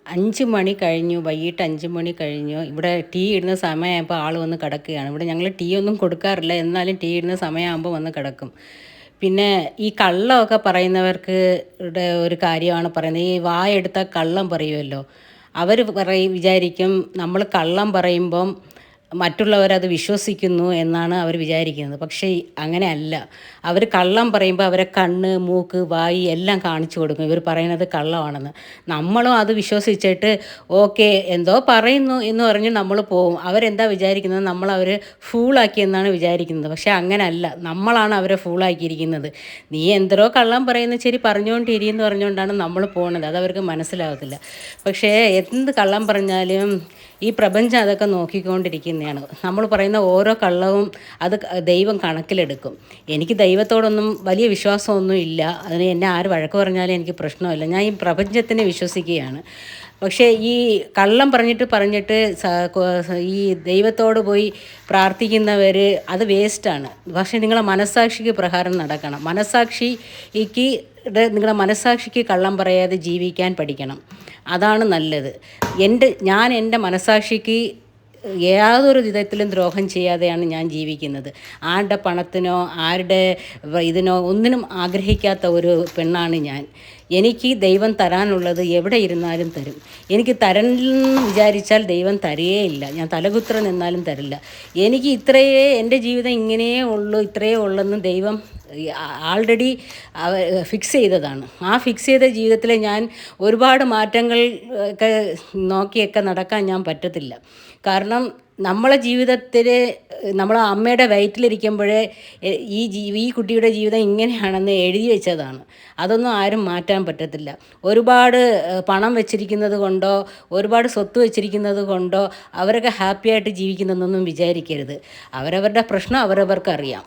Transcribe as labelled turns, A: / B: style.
A: 5 മണി കഴിഞ്ഞു. വൈകിട്ട് 5 മണി കഴിഞ്ഞു. ഇവിടെ ടീ ഇടുന്ന സമയമായപ്പോൾ ആൾ വന്ന് കിടക്കുകയാണ്. ഇവിടെ ഞങ്ങൾ ടീ ഒന്നും കൊടുക്കാറില്ല. എന്നാലും ടീ ഇടുന്ന സമയമാകുമ്പോൾ വന്ന് കിടക്കും. പിന്നെ ഈ കള്ളമൊക്കെ പറയുന്നവർക്ക് ടെ ഒരു കാര്യമാണ് പറയുന്നത്. ഈ വായെടുത്താൽ കള്ളം പറയുമല്ലോ. അവർ വിചാരിക്കും നമ്മൾ കള്ളം പറയുമ്പം മറ്റുള്ളവരത് വിശ്വസിക്കുന്നു എന്നാണ് അവർ വിചാരിക്കുന്നത്. പക്ഷേ അങ്ങനെയല്ല. അവർ കള്ളം പറയുമ്പോൾ അവരെ കണ്ണ്, മൂക്ക്, വായി എല്ലാം കാണിച്ചു കൊടുക്കും ഇവർ പറയുന്നത് കള്ളമാണെന്ന്. നമ്മളും അത് വിശ്വസിച്ചിട്ട് ഓക്കെ എന്തോ പറയുന്നു എന്ന് പറഞ്ഞ് നമ്മൾ പോവും. അവരെന്താ വിചാരിക്കുന്നത്, നമ്മളവർ ഫൂളാക്കിയെന്നാണ് വിചാരിക്കുന്നത്. പക്ഷേ അങ്ങനെയല്ല. നമ്മളാണ് അവരെ ഫൂളാക്കിയിരിക്കുന്നത്. നീ എന്തോ കള്ളം പറയുന്നു, ശരി പറഞ്ഞുകൊണ്ടിരിയെന്ന് പറഞ്ഞുകൊണ്ടാണ് നമ്മൾ പോകുന്നത്. അതവർക്ക് മനസ്സിലാകത്തില്ല. പക്ഷേ എന്ത് കള്ളം പറഞ്ഞാലും ഈ പ്രപഞ്ചം അതൊക്കെ നോക്കിക്കൊണ്ടിരിക്കുന്നതാണ്. നമ്മൾ പറയുന്ന ഓരോ കള്ളവും അത് ദൈവം കണക്കിലെടുക്കും. എനിക്ക് ദൈവത്തോടൊന്നും വലിയ വിശ്വാസമൊന്നും ഇല്ല. അതിന് എന്നെ ആര് വഴക്ക് പറഞ്ഞാലും എനിക്ക് പ്രശ്നമില്ല. ഞാൻ ഈ പ്രപഞ്ചത്തിനെ വിശ്വസിക്കുകയാണ്. പക്ഷേ ഈ കള്ളം പറഞ്ഞിട്ട് ഈ ദൈവത്തോട് പോയി പ്രാർത്ഥിക്കുന്നവർ അത് വേസ്റ്റാണ്. പക്ഷേ നിങ്ങളെ മനസ്സാക്ഷിക്ക് പ്രകാരം നടക്കണം. നിങ്ങളുടെ മനസ്സാക്ഷിക്ക് കള്ളം പറയാതെ ജീവിക്കാൻ പഠിക്കണം. അതാണ് നല്ലത്. ഞാൻ എൻ്റെ മനസ്സാക്ഷിക്ക് യാതൊരു വിധത്തിലും ദ്രോഹം ചെയ്യാതെയാണ് ഞാൻ ജീവിക്കുന്നത്. ആരുടെ പണത്തിനോ ആരുടെ ഇതിനോ ഒന്നിനും ആഗ്രഹിക്കാത്ത ഒരു പെണ്ണാണ് ഞാൻ. എനിക്ക് ദൈവം തരാനുള്ളത് എവിടെ ഇരുന്നാലും തരും. എനിക്ക് തരണമെന്ന് വിചാരിച്ചാൽ ദൈവം തരികയില്ല. ഞാൻ തലകുത്തറ നിന്നാലും തരില്ല. എനിക്ക് എൻ്റെ ജീവിതം ഇങ്ങനെയേ ഉള്ളൂ, ഇത്രയേ ഉള്ളെന്ന് ദൈവം ആൾറെഡി ഫിക്സ് ചെയ്തതാണ്. ആ ഫിക്സ് ചെയ്ത ജീവിതത്തിൽ ഞാൻ ഒരുപാട് മാറ്റങ്ങൾ ഒക്കെ നോക്കിയൊക്കെ നടക്കാൻ ഞാൻ പറ്റത്തില്ല. കാരണം നമ്മളെ ജീവിതത്തിൽ നമ്മളെ അമ്മയുടെ വയറ്റിലിരിക്കുമ്പോഴേ ഈ കുട്ടിയുടെ ജീവിതം ഇങ്ങനെയാണെന്ന് എഴുതി വെച്ചതാണ്. അതൊന്നും ആരും മാറ്റാൻ പറ്റത്തില്ല. ഒരുപാട് പണം വെച്ചിരിക്കുന്നത് കൊണ്ടോ ഒരുപാട് സ്വത്ത് വെച്ചിരിക്കുന്നത് കൊണ്ടോ അവരൊക്കെ ഹാപ്പിയായിട്ട് ജീവിക്കുന്നതെന്നൊന്നും വിചാരിക്കരുത്. അവരവരുടെ പ്രശ്നം അവരവർക്കറിയാം.